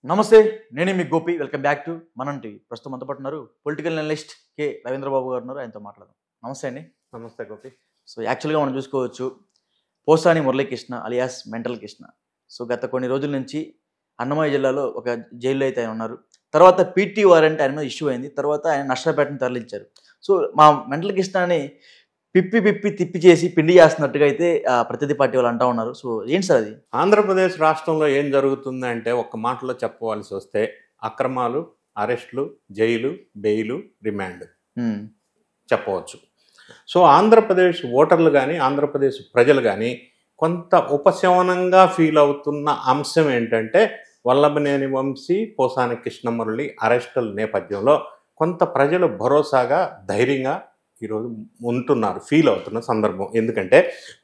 నమస్తే, నేనే మీ Gopi. Welcome back to మనం టీవీ. ప్రస్తుతం అంతా పట్టున్నారు పొలిటికల్ అనలిస్ట్ కె రవీంద్రబాబు గారు ఉన్నారు. ఆయనతో మాట్లాడదాం. నమస్తే అండి. నమస్తే గోపి. సో యాక్చువల్గా మనం చూసుకోవచ్చు, Posani Muralikrishna alias mental Krishna. So గత కొన్ని రోజుల నుంచి అన్నమయ్య జిల్లాలో ఒక జైల్లో అయితే ఆయన ఉన్నారు. తర్వాత పీటీ వారెంట్ ఆయన మీద ఇష్యూ అయింది. తర్వాత ఆయన నష్టపేటను తరలించారు. సో మా మెంటల్ కృష్ణని పిప్పి తిప్పి చేసి పిండి చేస్తున్నట్టుగా అయితే ప్రతినిధి పార్టీ వాళ్ళు అంటూ ఉన్నారు. సో ఏంటి సార్ అది? ఆంధ్రప్రదేశ్ రాష్ట్రంలో ఏం జరుగుతుంది అంటే ఒక్క మాటలో చెప్పవలసి వస్తే అక్రమాలు, అరెస్టులు, జైలు, బెయిలు, రిమాండ్ చెప్పవచ్చు. సో ఆంధ్రప్రదేశ్ ఓటర్లు కానీ ఆంధ్రప్రదేశ్ ప్రజలు కానీ కొంత ఉపశమనంగా ఫీల్ అవుతున్న అంశం ఏంటంటే వల్లభనేని వంశీ, పోసాని కృష్ణమురళి అరెస్టుల నేపథ్యంలో కొంత ప్రజలు భరోసాగా ధైర్యంగా ఈరోజు ఉంటున్నారు, ఫీల్ అవుతున్న సందర్భం. ఎందుకంటే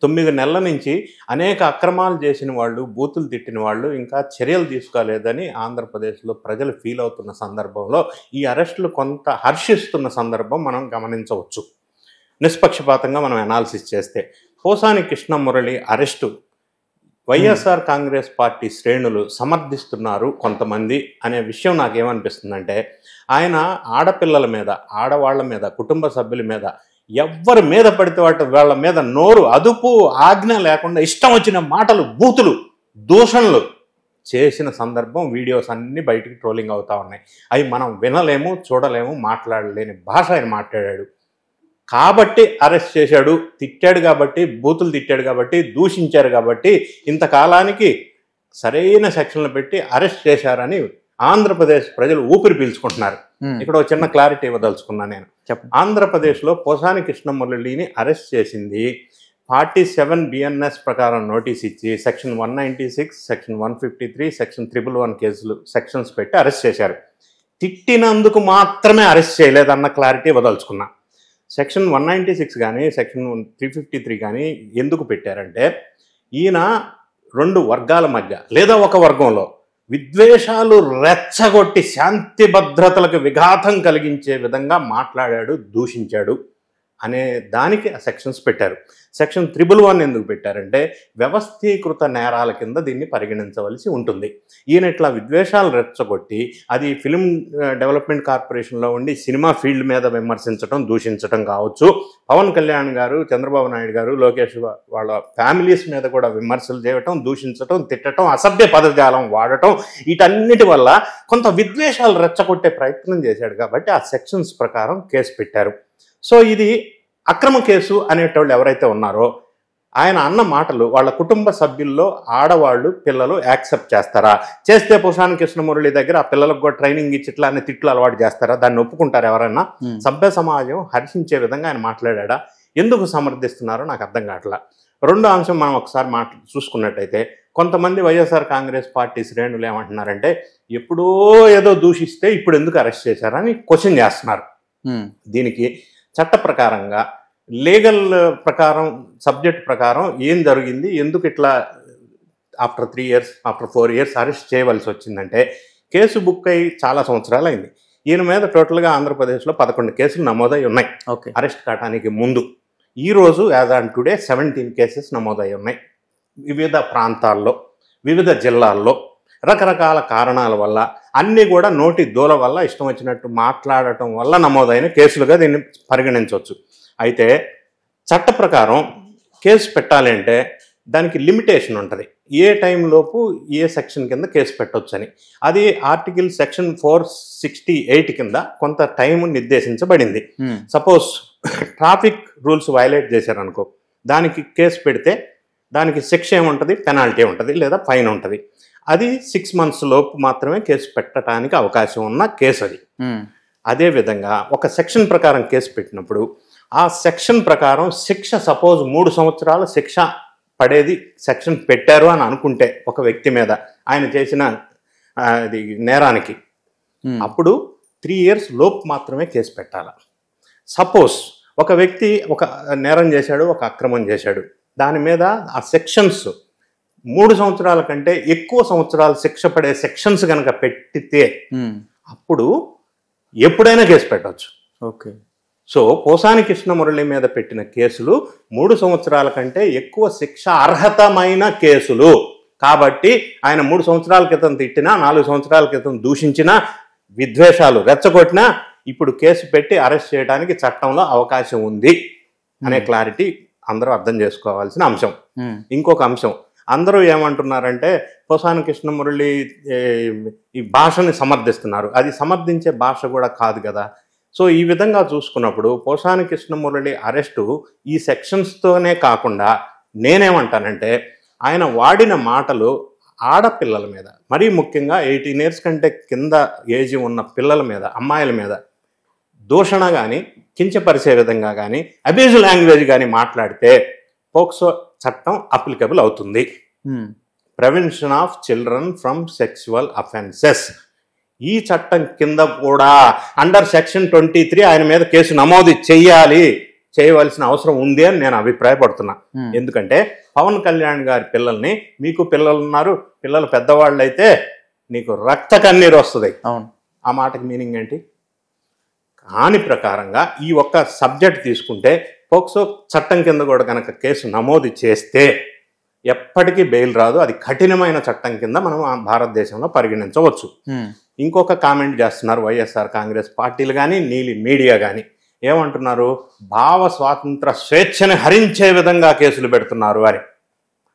9 నెలల నుంచి అనేక అక్రమాలు చేసిన వాళ్ళు, బూతులు తిట్టిన వాళ్ళు ఇంకా చర్యలు తీసుకోలేదని ఆంధ్రప్రదేశ్లో ప్రజలు ఫీల్ అవుతున్న సందర్భంలో ఈ అరెస్టులు కొంత హర్షిస్తున్న సందర్భం మనం గమనించవచ్చు. నిష్పక్షపాతంగా మనం అనాలిసిస్ చేస్తే పోసాని కృష్ణమురళి అరెస్టు వైఎస్ఆర్ కాంగ్రెస్ పార్టీ శ్రేణులు సమర్థిస్తున్నారు కొంతమంది అనే విషయం నాకేమనిపిస్తుందంటే, ఆయన ఆడపిల్లల మీద, ఆడవాళ్ల మీద, కుటుంబ సభ్యుల మీద ఎవరి మీద పడితే వాళ్ళ మీద నోరు అదుపు ఆజ్ఞ లేకుండా ఇష్టం వచ్చిన మాటలు, బూతులు, దూషణలు చేసిన సందర్భం వీడియోస్ అన్నీ బయటికి ట్రోలింగ్ అవుతా ఉన్నాయి. అవి మనం వినలేము, చూడలేము, మాట్లాడలేని భాష ఆయన మాట్లాడాడు కాబట్టి అరెస్ట్ చేశాడు. తిట్టాడు కాబట్టి, బూతులు తిట్టాడు కాబట్టి, దూషించారు కాబట్టి ఇంతకాలానికి సరైన సెక్షన్లు పెట్టి అరెస్ట్ చేశారని ఆంధ్రప్రదేశ్ ప్రజలు ఊపిరి పీల్చుకుంటున్నారు. ఇక్కడ ఒక చిన్న క్లారిటీ ఇవ్వదలుచుకున్నాను నేను. ఆంధ్రప్రదేశ్లో పోసాని కృష్ణమురళిని అరెస్ట్ చేసింది 47 BNS ప్రకారం నోటీస్ ఇచ్చి సెక్షన్ 196, సెక్షన్ 153, సెక్షన్ 111 కేసులు సెక్షన్స్ పెట్టి అరెస్ట్ చేశారు. తిట్టినందుకు మాత్రమే అరెస్ట్ చేయలేదన్న క్లారిటీ ఇవ్వదలుచుకున్నా. సెక్షన్ 196 కానీ సెక్షన్ 353 కానీ ఎందుకు పెట్టారంటే, ఈయన 2 వర్గాల మధ్య లేదా ఒక వర్గంలో విద్వేషాలు రెచ్చగొట్టి శాంతి భద్రతలకు విఘాతం కలిగించే విధంగా మాట్లాడాడు, దూషించాడు అనే దానికి ఆ సెక్షన్స్ పెట్టారు. సెక్షన్ 111 ఎందుకు పెట్టారంటే వ్యవస్థీకృత నేరాల కింద దీన్ని పరిగణించవలసి ఉంటుంది. ఈయన ఇట్లా విద్వేషాలు రెచ్చగొట్టి అది ఫిలిం డెవలప్మెంట్ కార్పొరేషన్లో ఉండి సినిమా ఫీల్డ్ మీద విమర్శించడం, దూషించడం కావచ్చు, పవన్ కళ్యాణ్ గారు, చంద్రబాబు నాయుడు గారు, లోకేష్ వాళ్ళ ఫ్యామిలీస్ మీద కూడా విమర్శలు చేయటం, దూషించటం, తిట్టడం, అసభ్య పదజాలం వాడటం, వీటన్నిటి వల్ల కొంత విద్వేషాలు రెచ్చగొట్టే ప్రయత్నం చేశాడు కాబట్టి ఆ సెక్షన్స్ ప్రకారం కేసు పెట్టారు. సో ఇది అక్రమ కేసు అనేటోళ్ళు ఎవరైతే ఉన్నారో ఆయన అన్న మాటలు వాళ్ళ కుటుంబ సభ్యుల్లో ఆడవాళ్ళు, పిల్లలు యాక్సెప్ట్ చేస్తారా? చేస్తే పోసాని కృష్ణమురళి దగ్గర ఆ పిల్లలకు కూడా ట్రైనింగ్ ఇచ్చి ఇట్లా అనే తిట్లు అలవాటు చేస్తారా? దాన్ని ఒప్పుకుంటారు ఎవరైనా? సభ్య సమాజం హర్షించే విధంగా ఆయన మాట్లాడా? ఎందుకు సమర్థిస్తున్నారో నాకు అర్థం కావట్లా. రెండో అంశం మనం ఒకసారి చూసుకున్నట్టయితే కొంతమంది వైఎస్ఆర్ కాంగ్రెస్ పార్టీ శ్రేణులు ఏమంటున్నారంటే, ఎప్పుడో ఏదో దూషిస్తే ఇప్పుడు ఎందుకు అరెస్ట్ చేశారని క్వశ్చన్ చేస్తున్నారు. దీనికి చట్ట ప్రకారంగా, లీగల్ ప్రకారం, సబ్జెక్ట్ ప్రకారం ఏం జరిగింది, ఎందుకు ఇట్లా after 3 years, after 4 years arrest చేయవలసి వచ్చిందంటే, కేసు బుక్ అయ్యి చాలా సంవత్సరాలు అయింది. ఈయన మీద టోటల్గా ఆంధ్రప్రదేశ్లో 11 కేసులు నమోదై ఉన్నాయి అరెస్ట్ కావడానికి ముందు. ఈరోజు యాజ్ ఆన్ టుడే 17 కేసెస్ నమోదై ఉన్నాయి. వివిధ ప్రాంతాల్లో, వివిధ జిల్లాల్లో రకరకాల కారణాల వల్ల, అన్నీ కూడా నోటి దూల వల్ల, ఇష్టం వచ్చినట్టు మాట్లాడటం వల్ల నమోదైన కేసులుగా దీన్ని పరిగణించవచ్చు. అయితే చట్ట ప్రకారం కేసు పెట్టాలి అంటే దానికి లిమిటేషన్ ఉంటుంది. ఏ టైంలోపు ఏ సెక్షన్ కింద కేసు పెట్టవచ్చు అని. అది ఆర్టికల్ సెక్షన్ 468 కింద కొంత టైం నిర్దేశించబడింది. సపోజ్ ట్రాఫిక్ రూల్స్ వైలేట్ చేశారనుకో, దానికి కేసు పెడితే దానికి శిక్ష ఏముంటుంది, పెనాల్టీ ఉంటుంది లేదా ఫైన్ ఉంటుంది. అది 6 months లోపు మాత్రమే కేసు పెట్టడానికి అవకాశం ఉన్న కేసు అది. అదేవిధంగా ఒక సెక్షన్ ప్రకారం కేసు పెట్టినప్పుడు ఆ సెక్షన్ ప్రకారం శిక్ష సపోజ్ 3 సంవత్సరాల శిక్ష పడేది సెక్షన్ పెట్టారు అని అనుకుంటే ఒక వ్యక్తి మీద ఆయన చేసిన అది నేరానికి, అప్పుడు 3 years లోపు మాత్రమే కేసు పెట్టాలి. సపోజ్ ఒక వ్యక్తి ఒక నేరం చేశాడు, ఒక అక్రమం చేశాడు, దాని మీద ఆ సెక్షన్స్ 3 సంవత్సరాల కంటే ఎక్కువ సంవత్సరాలు శిక్ష పడే సెక్షన్స్ కనుక పెట్టితే అప్పుడు ఎప్పుడైనా కేసు పెట్టవచ్చు. ఓకే. సో పోసాని కృష్ణమురళి మీద పెట్టిన కేసులు 3 సంవత్సరాల కంటే ఎక్కువ శిక్ష అర్హతమైన కేసులు. కాబట్టి ఆయన 3 సంవత్సరాల క్రితం తిట్టినా, 4 సంవత్సరాల క్రితం దూషించినా, విద్వేషాలు రెచ్చగొట్టినా ఇప్పుడు కేసు పెట్టి అరెస్ట్ చేయడానికి చట్టంలో అవకాశం ఉంది అనే క్లారిటీ అందరూ అర్థం చేసుకోవాల్సిన అంశం. ఇంకొక అంశం, అందరూ ఏమంటున్నారంటే పోసాని కృష్ణమురళి ఈ భాషని సమర్థిస్తున్నారు. అది సమర్థించే భాష కూడా కాదు కదా. సో ఈ విధంగా చూసుకున్నప్పుడు పోసాని కృష్ణమురళి అరెస్టు ఈ సెక్షన్స్తోనే కాకుండా నేనేమంటానంటే ఆయన వాడిన మాటలు ఆడపిల్లల మీద, మరీ ముఖ్యంగా 18 years కంటే కింద ఏజ్ ఉన్న పిల్లల మీద, అమ్మాయిల మీద దూషణ కానీ, కించపరిచే విధంగా కానీ, అబ్యూజ్ లాంగ్వేజ్ కానీ మాట్లాడితే పోక్సో చట్టం అప్లికబుల్ అవుతుంది. Prevention of children from sexual offences, ఈ చట్టం కింద కూడా అండర్ సెక్షన్ 23 ఆయన మీద కేసు నమోదు చేయవలసిన అవసరం ఉంది అని నేను అభిప్రాయపడుతున్నా. ఎందుకంటే పవన్ కళ్యాణ్ గారి పిల్లల్ని, మీకు పిల్లలు ఉన్నారు, పిల్లలు పెద్దవాళ్ళు అయితే నీకు రక్త కన్నీరు వస్తుంది. ఆ మాటకి మీనింగ్ ఏంటి? కాని ప్రకారంగా ఈ ఒక్క సబ్జెక్ట్ తీసుకుంటే పోక్సో చట్టం కింద కూడా కనుక కేసు నమోదు చేస్తే ఎప్పటికీ బెయిల్ రాదు. అది కఠినమైన చట్టం కింద మనం భారతదేశంలో పరిగణించవచ్చు. ఇంకొక కామెంట్ చేస్తున్నారు వైఎస్ఆర్ కాంగ్రెస్ పార్టీలు కానీ, నీలి మీడియా కానీ. ఏమంటున్నారు? భావ స్వాతంత్ర స్వేచ్ఛని హరించే విధంగా కేసులు పెడుతున్నారు అని.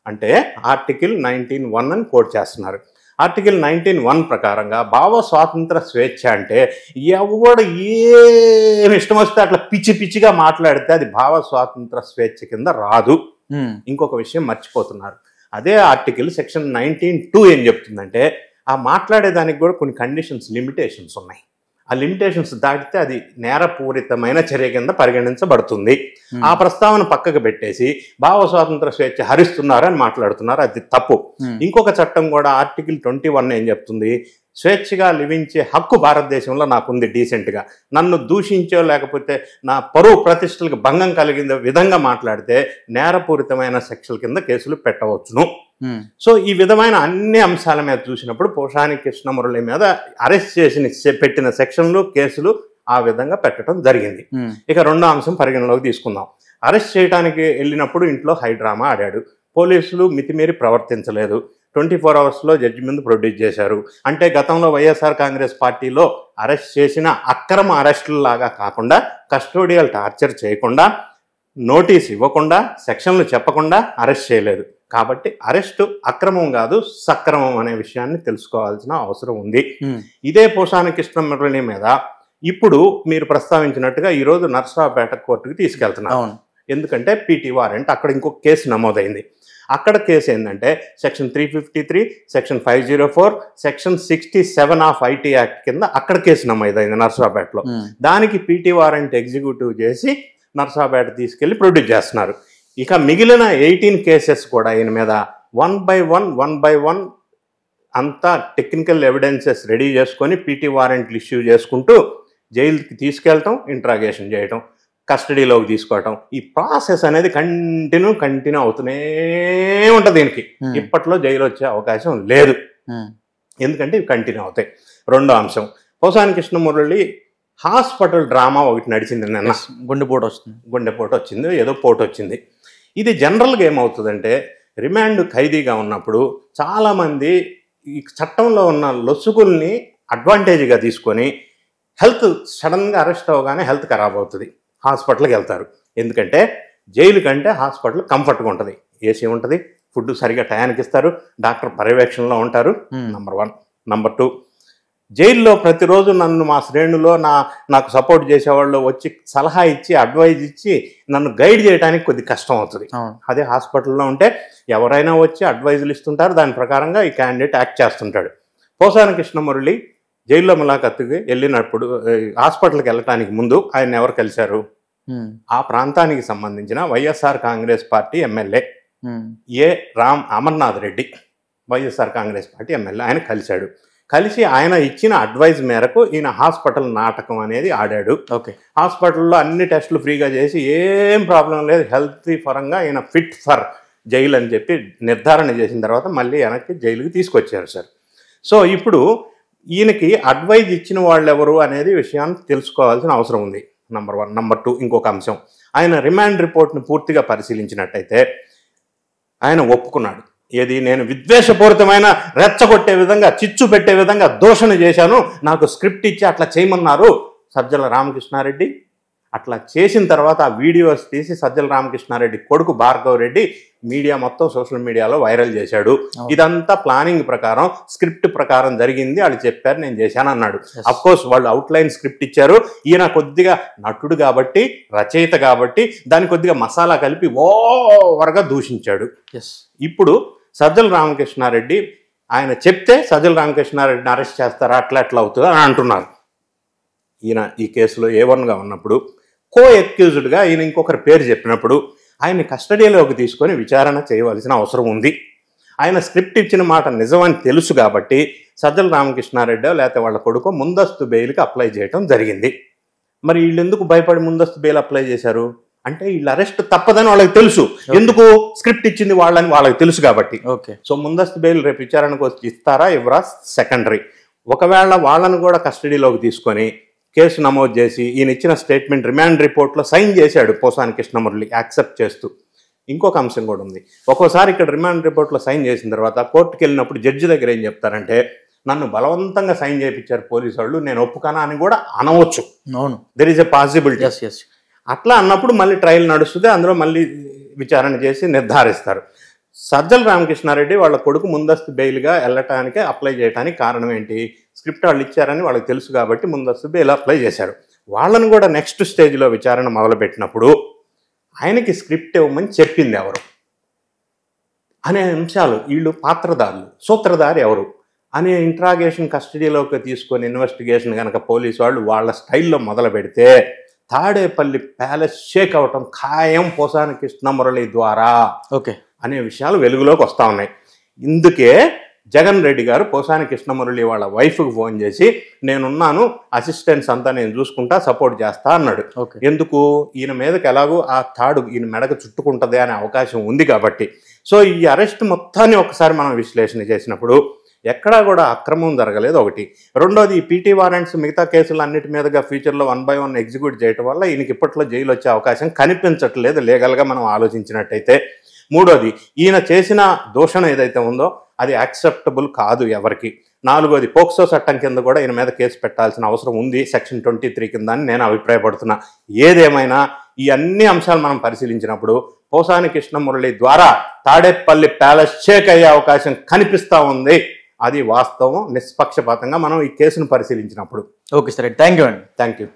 అంటే ఆర్టికల్ 19(1) అని కోట్ చేస్తున్నారు. ఆర్టికల్ 19(1) ప్రకారంగా భావ స్వాతంత్ర స్వేచ్ఛ అంటే ఎవడు ఏమి ఇష్టం వస్తే అట్లా పిచ్చి పిచ్చిగా మాట్లాడితే అది భావ స్వాతంత్ర స్వేచ్ఛ కింద రాదు. ఇంకొక విషయం మర్చిపోతున్నారు. అదే ఆర్టికల్ సెక్షన్ 19(2) ఏం చెప్తుందంటే ఆ మాట్లాడేదానికి కూడా కొన్ని కండిషన్స్, లిమిటేషన్స్ ఉన్నాయి. ఆ లిమిటేషన్స్ దాటితే అది నేరపూరితమైన చర్య కింద పరిగణించబడుతుంది. ఆ ప్రస్తావన పక్కకు పెట్టేసి భావ స్వాతంత్ర స్వేచ్ఛ హరిస్తున్నారు అని మాట్లాడుతున్నారు. అది తప్పు. ఇంకొక చట్టం కూడా ఆర్టికల్ 21 ఏం చెప్తుంది? స్వేచ్ఛగా లివించే హక్కు భారతదేశంలో నాకుంది. డీసెంట్గా నన్ను దూషించో లేకపోతే నా పరువు ప్రతిష్టలకు భంగం కలిగిన విధంగా మాట్లాడితే నేరపూరితమైన సెక్షన్ల కింద కేసులు పెట్టవచ్చును. సో ఈ విధమైన అన్ని అంశాల మీద చూసినప్పుడు పోసాని కృష్ణమురళి మీద అరెస్ట్ చేసి పెట్టిన సెక్షన్లు, కేసులు ఆ విధంగా పెట్టడం జరిగింది. ఇక రెండో అంశం పరిగణలోకి తీసుకుందాం. అరెస్ట్ చేయడానికి వెళ్ళినప్పుడు ఇంట్లో హైడ్రామా ఆడాడు. పోలీసులు మితిమీరి ప్రవర్తించలేదు. 24 hours జడ్జి ముందు ప్రొడ్యూస్ చేశారు. అంటే గతంలో వైఎస్ఆర్ కాంగ్రెస్ పార్టీలో అరెస్ట్ చేసిన అక్రమ అరెస్టులలాగా కాకుండా, కస్టోడియల్ టార్చర్ చేయకుండా, నోటీస్ ఇవ్వకుండా, సెక్షన్లు చెప్పకుండా అరెస్ట్ చేయలేదు. కాబట్టి అరెస్టు అక్రమం కాదు, సక్రమం అనే విషయాన్ని తెలుసుకోవాల్సిన అవసరం ఉంది. ఇదే పోసాని కృష్ణమురళి మీద ఇప్పుడు మీరు ప్రస్తావించినట్టుగా ఈరోజు నర్సరావుపేట కోర్టుకి తీసుకెళ్తున్నారు. ఎందుకంటే పీటీ వారెంట్, అక్కడ ఇంకొక కేసు నమోదైంది. అక్కడ కేసు ఏంటంటే section 353, section 504, section 67 of IT act కింద అక్కడ కేసు నమోదైంది నర్సరావుపేటలో. దానికి పీటీ వారెంట్ ఎగ్జిక్యూటివ్ చేసి నర్సరావుపేట తీసుకెళ్లి ప్రొడ్యూస్ చేస్తున్నారు. ఇక మిగిలిన 18 కేసెస్ కూడా ఈయన మీద 1 by 1 అంతా టెక్నికల్ ఎవిడెన్సెస్ రెడీ చేసుకొని పీటీ వారెంట్లు ఇష్యూ చేసుకుంటూ జైలుకి తీసుకెళ్ళటం, ఇంట్రాగేషన్ చేయటం, కస్టడీలోకి తీసుకోవటం, ఈ ప్రాసెస్ అనేది కంటిన్యూ అవుతూనే ఉంటుంది. దీనికి ఇప్పట్లో జైలు వచ్చే అవకాశం లేదు. ఎందుకంటే ఇవి కంటిన్యూ అవుతాయి. రెండో అంశం, పోసాని కృష్ణమురళి హాస్పిటల్ డ్రామా ఒకటి నడిచింది. నిన్న గుండెపోటు వచ్చింది, ఏదో పోటు వచ్చింది. ఇది జనరల్గా ఏమవుతుందంటే రిమాండ్ ఖైదీగా ఉన్నప్పుడు చాలామంది ఈ చట్టంలో ఉన్న లొసుగుల్ని అడ్వాంటేజ్గా తీసుకొని హెల్త్ సడన్గా అరెస్ట్ అవ్వగానే హెల్త్ ఖరాబ్ అవుతుంది, హాస్పిటల్కి వెళ్తారు. ఎందుకంటే జైలు కంటే హాస్పిటల్ కంఫర్ట్గా ఉంటుంది, ఏసీ ఉంటుంది, ఫుడ్ సరిగా టయానికి ఇస్తారు, డాక్టర్ పర్యవేక్షణలో ఉంటారు. నంబర్ 1. నంబర్ 2, జైల్లో ప్రతిరోజు నన్ను మా శ్రేణులో నాకు సపోర్ట్ చేసేవాళ్ళు వచ్చి సలహా ఇచ్చి, అడ్వైజ్ ఇచ్చి నన్ను గైడ్ చేయడానికి కొద్ది కష్టం అవుతుంది. అదే హాస్పిటల్లో ఉంటే ఎవరైనా వచ్చి అడ్వైజులు ఇస్తుంటారు, దాని ప్రకారంగా ఈ క్యాండిడేట్ యాక్ట్ చేస్తుంటాడు. పోసాని కృష్ణమురళి జైల్లో ములాఖత్తుకి వెళ్ళినప్పుడు హాస్పిటల్కి వెళ్ళటానికి ముందు ఆయన ఎవరు కలిశారు? ఆ ప్రాంతానికి సంబంధించిన వైఎస్ఆర్ కాంగ్రెస్ పార్టీ ఎమ్మెల్యే ఏ అమర్నాథ్ రెడ్డి, వైఎస్ఆర్ కాంగ్రెస్ పార్టీ ఎమ్మెల్యే, ఆయన కలిశాడు. కలిసి ఆయన ఇచ్చిన అడ్వైజ్ మేరకు ఈయన హాస్పిటల్ నాటకం అనేది ఆడాడు. హాస్పిటల్లో అన్ని టెస్టులు ఫ్రీగా చేసి ఏం ప్రాబ్లం లేదు, హెల్తీ పరంగా ఈయన ఫిట్ ఫర్ జైలు అని చెప్పి నిర్ధారణ చేసిన తర్వాత మళ్ళీ వెనక్కి జైలుకి తీసుకొచ్చారు సార్. సో ఇప్పుడు ఈయనకి అడ్వైజ్ ఇచ్చిన వాళ్ళు ఎవరు అనేది విషయాన్ని తెలుసుకోవాల్సిన అవసరం ఉంది. నంబర్ 1. నంబర్ 2, ఇంకొక అంశం, ఆయన రిమాండ్ రిపోర్ట్ను పూర్తిగా పరిశీలించినట్టయితే ఆయన ఒప్పుకున్నాడు ఏది నేను విద్వేషపూరితమైన రెచ్చగొట్టే విధంగా చిచ్చు పెట్టే విధంగా దూషణ చేశాను, నాకు స్క్రిప్ట్ ఇచ్చి అట్లా చేయమన్నారు సజ్జల రామకృష్ణారెడ్డి. అట్లా చేసిన తర్వాత ఆ వీడియోస్ తీసి సజ్జల రామకృష్ణారెడ్డి కొడుకు భార్గవ్ రెడ్డి మీడియా మొత్తం సోషల్ మీడియాలో వైరల్ చేశాడు. ఇదంతా ప్లానింగ్ ప్రకారం స్క్రిప్ట్ ప్రకారం జరిగింది, వాళ్ళు చెప్పారు నేను చేశాను అన్నాడు. అఫ్ కోర్స్ వాళ్ళు అవుట్లైన్ స్క్రిప్ట్ ఇచ్చారు, ఈయన కొద్దిగా నటుడు కాబట్టి రచయిత కాబట్టి దాన్ని కొద్దిగా మసాలా కలిపి ఓవర్గా దూషించాడు. ఇప్పుడు సజ్జల రామకృష్ణారెడ్డి ఆయన చెప్తే సజ్జల రామకృష్ణారెడ్డిని అరెస్ట్ చేస్తారా, అట్లా ఎట్లా అవుతుందో అని అంటున్నారు. ఈయన ఈ కేసులో A1గా ఉన్నప్పుడు కో అక్యూజ్డ్గా ఈయన ఇంకొకరి పేరు చెప్పినప్పుడు ఆయన కస్టడీలోకి తీసుకొని విచారణ చేయవలసిన అవసరం ఉంది. ఆయన స్క్రిప్ట్ ఇచ్చిన మాట నిజమని తెలుసు కాబట్టి సజ్జల రామకృష్ణారెడ్డి లేకపోతే వాళ్ళ కొడుకు ముందస్తు బెయిల్కి అప్లై చేయడం జరిగింది. మరి వీళ్ళు ఎందుకు భయపడి ముందస్తు బెయిల్ అప్లై చేశారు అంటే వీళ్ళ అరెస్ట్ తప్పదని వాళ్ళకి తెలుసు. ఎందుకు? స్క్రిప్ట్ ఇచ్చింది వాళ్ళని వాళ్ళకి తెలుసు కాబట్టి. సో ముందస్తు బెయిల్ రేపు విచారణకు వచ్చి ఇస్తారా ఇవ్వరా సెకండరీ. ఒకవేళ వాళ్ళను కూడా కస్టడీలోకి తీసుకొని కేసు నమోదు చేసి ఈయన ఇచ్చిన స్టేట్మెంట్ రిమాండ్ రిపోర్ట్లో సైన్ చేశాడు పోసాని కృష్ణమురళి యాక్సెప్ట్ చేస్తూ. ఇంకొక అంశం కూడా ఉంది. ఒక్కోసారి ఇక్కడ రిమాండ్ రిపోర్ట్లో సైన్ చేసిన తర్వాత కోర్టుకు వెళ్ళినప్పుడు జడ్జి దగ్గర ఏం చెప్తారంటే నన్ను బలవంతంగా సైన్ చేయించారు పోలీసు వాళ్ళు, నేను ఒప్పుకానా అని కూడా అనవచ్చు. అవును, దెర్ ఈస్ ఎ పాసిబిలిటీ. అట్లా అన్నప్పుడు మళ్ళీ ట్రయల్ నడుస్తుంది, అందులో మళ్ళీ విచారణ చేసి నిర్ధారిస్తారు. సజ్జల రామకృష్ణారెడ్డి వాళ్ళ కొడుకు ముందస్తు బెయిల్గా వెళ్ళటానికి అప్లై చేయడానికి కారణం ఏంటి? స్క్రిప్ట్ వాళ్ళు ఇచ్చారని వాళ్ళకి తెలుసు కాబట్టి ముందస్తు బెయిల్ అప్లై చేశారు. వాళ్ళను కూడా నెక్స్ట్ స్టేజ్లో విచారణ మొదలుపెట్టినప్పుడు ఆయనకి స్క్రిప్ట్ ఇవ్వమని చెప్పింది ఎవరు అనే అంశాలు, వీళ్ళు పాత్రదారులు, సూత్రధారి ఎవరు అనే ఇంట్రాగేషన్ కస్టడీలోకి తీసుకొని ఇన్వెస్టిగేషన్ కనుక పోలీసు వాళ్ళు వాళ్ళ స్టైల్లో మొదలు పెడితే తాడేపల్లి ప్యాలెస్ షేక్ అవటం ఖాయం పోసాని కృష్ణమురళి ద్వారా అనే విషయాలు వెలుగులోకి వస్తూ ఉన్నాయి. ఇందుకే జగన్ రెడ్డి గారు పోసాని కృష్ణమురళి వాళ్ళ వైఫ్కి ఫోన్ చేసి నేనున్నాను, అసిస్టెంట్స్ అంతా నేను చూసుకుంటా, సపోర్ట్ చేస్తా అన్నాడు. ఎందుకు? ఈయన మీదకి ఎలాగో ఆ తాడు ఈయన మెడకు చుట్టుకుంటుంది అనే అవకాశం ఉంది కాబట్టి. సో ఈ అరెస్ట్ మొత్తాన్ని ఒకసారి మనం విశ్లేషణ చేసినప్పుడు ఎక్కడా కూడా అక్రమం జరగలేదు ఒకటి. రెండోది ఈ పీటీ వారెంట్స్ మిగతా కేసులు అన్నిటి మీదుగా ఫ్యూచర్లో 1 by 1 ఎగ్జిక్యూట్ చేయడం వల్ల ఈయనకి ఇప్పట్లో జైలు వచ్చే అవకాశం కనిపించట్లేదు లీగల్గా మనం ఆలోచించినట్టయితే. మూడోది ఈయన చేసిన దూషణ ఏదైతే ఉందో అది యాక్సెప్టబుల్ కాదు ఎవరికి. నాలుగోది పోక్సో చట్టం కింద కూడా ఈయన మీద కేసు పెట్టాల్సిన అవసరం ఉంది సెక్షన్ 23 కింద అని నేను అభిప్రాయపడుతున్నా. ఏదేమైనా ఈ అన్ని అంశాలు మనం పరిశీలించినప్పుడు పోసాని కృష్ణమురళి ద్వారా తాడేపల్లి ప్యాలెస్ షేక్ అయ్యే అవకాశం కనిపిస్తూ ఉంది. అది వాస్తవం, నిష్పక్షపాతంగా మనం ఈ కేసును పరిశీలించినప్పుడు. ఓకే సరే, థ్యాంక్ యూ అండి. Thank you.